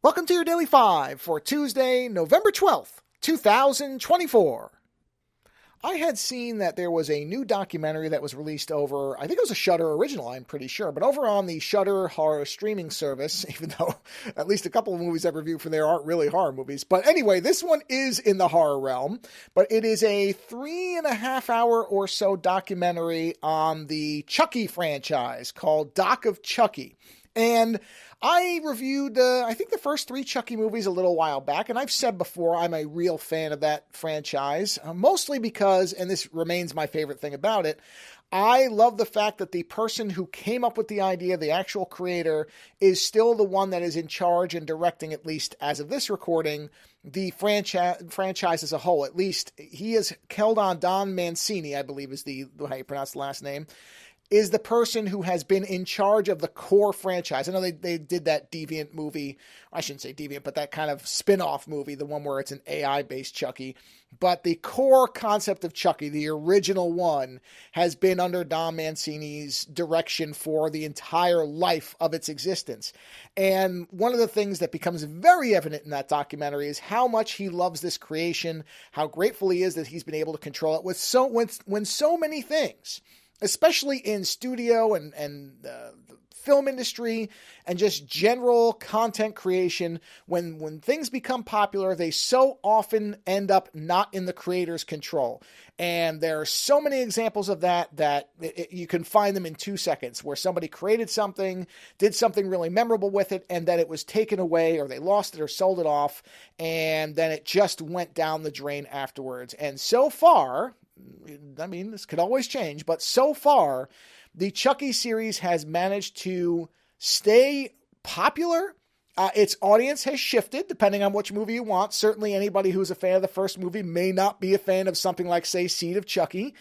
Welcome to your Daily 5 for Tuesday, November 12th, 2024. I had seen that there was a new documentary that was released over, I think it was a Shudder original, I'm pretty sure, but over on the Shudder horror streaming service, even though at least a couple of movies I've reviewed from there aren't really horror movies. But anyway, this one is in the horror realm, but it is a 3.5 hour or so documentary on the Chucky franchise called Doc of Chucky. And I reviewed, I think the first 3 Chucky movies a little while back, and I've said before I'm a real fan of that franchise, mostly because, and this remains my favorite thing about it, I love the fact that the person who came up with the idea, the actual creator, is still the one that is in charge and directing, at least as of this recording, the franchise as a whole. At least he has held on. Don Mancini, I believe is how you pronounce the last name, is the person who has been in charge of the core franchise. I know they did that Deviant movie. I shouldn't say Deviant, but that kind of spin-off movie, the one where it's an AI-based Chucky. But the core concept of Chucky, the original one, has been under Don Mancini's direction for the entire life of its existence. And one of the things that becomes very evident in that documentary is how much he loves this creation, how grateful he is that he's been able to control it when so many things, especially in studio and the film industry and just general content creation, when things become popular, they so often end up not in the creator's control. And there are so many examples of that you can find them in 2 seconds, where somebody created something, did something really memorable with it, and then it was taken away, or they lost it or sold it off, and then it just went down the drain afterwards. And so far, I mean, this could always change, but so far, the Chucky series has managed to stay popular. Its audience has shifted depending on which movie you want. Certainly anybody who's a fan of the first movie may not be a fan of something like, say, Seed of Chucky.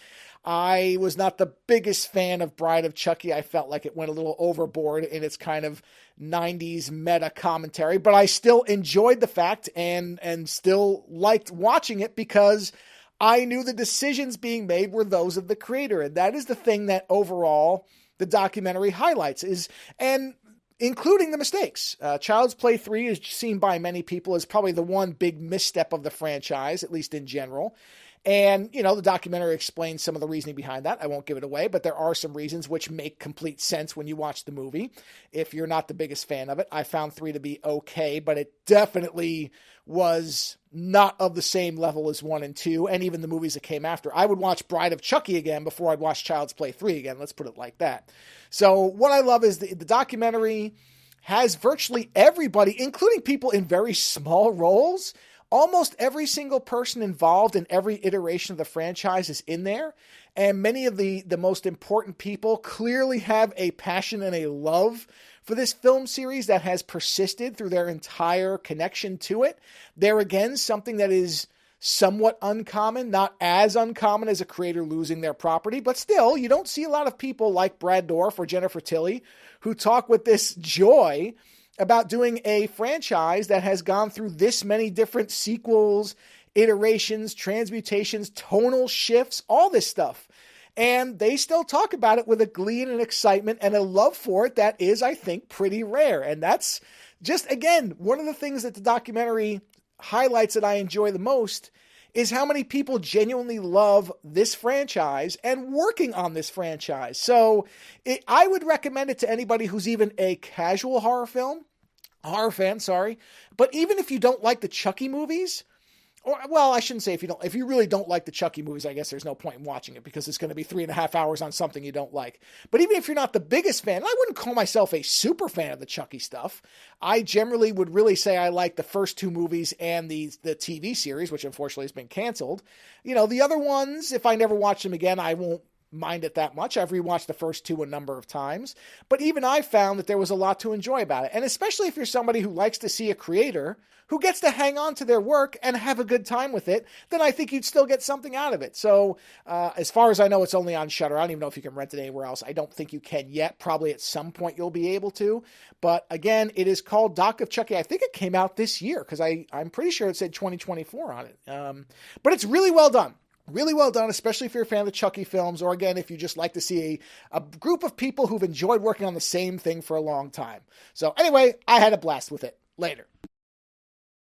I was not the biggest fan of Bride of Chucky. I felt like it went a little overboard in its kind of 90s meta commentary, but I still enjoyed the fact and still liked watching it because I knew the decisions being made were those of the creator. And that is the thing that overall the documentary highlights and including the mistakes. Child's Play 3 is seen by many people as probably the one big misstep of the franchise, at least in general. And, the documentary explains some of the reasoning behind that. I won't give it away, but there are some reasons which make complete sense when you watch the movie. If you're not the biggest fan of it, I found 3 to be okay, but it definitely was not of the same level as 1 and 2, and even the movies that came after. I would watch Bride of Chucky again before I'd watch Child's Play 3 again. Let's put it like that. So what I love is the documentary has virtually everybody, including people in very small roles. Almost every single person involved in every iteration of the franchise is in there. And many of the most important people clearly have a passion and a love for this film series that has persisted through their entire connection to it. There again, something that is somewhat uncommon, not as uncommon as a creator losing their property, but still, you don't see a lot of people like Brad Dourif or Jennifer Tilly who talk with this joy about doing a franchise that has gone through this many different sequels, iterations, transmutations, tonal shifts, all this stuff. And they still talk about it with a glee and an excitement and a love for it that is, I think, pretty rare. And that's just, again, one of the things that the documentary highlights that I enjoy the most is how many people genuinely love this franchise and working on this franchise. So I would recommend it to anybody who's even a casual horror fan, but even if you don't like the Chucky movies, or, well, I shouldn't say if you really don't like the Chucky movies, I guess there's no point in watching it because it's going to be 3.5 hours on something you don't like. But even if you're not the biggest fan, I wouldn't call myself a super fan of the Chucky stuff. I generally would really say I like the first 2 movies and the TV series, which unfortunately has been canceled. The other ones, if I never watch them again, I won't mind it that much. I've rewatched the first 2 a number of times, but even I found that there was a lot to enjoy about it. And especially if you're somebody who likes to see a creator who gets to hang on to their work and have a good time with it, then I think you'd still get something out of it. So as far as I know, it's only on Shudder. I don't even know if you can rent it anywhere else. I don't think you can yet. Probably at some point you'll be able to. But again, it is called Doc of Chucky. I think it came out this year because I'm pretty sure it said 2024 on it. But it's really well done. Really well done, especially if you're a fan of the Chucky films, or again, if you just like to see a group of people who've enjoyed working on the same thing for a long time. So anyway, I had a blast with it. Later.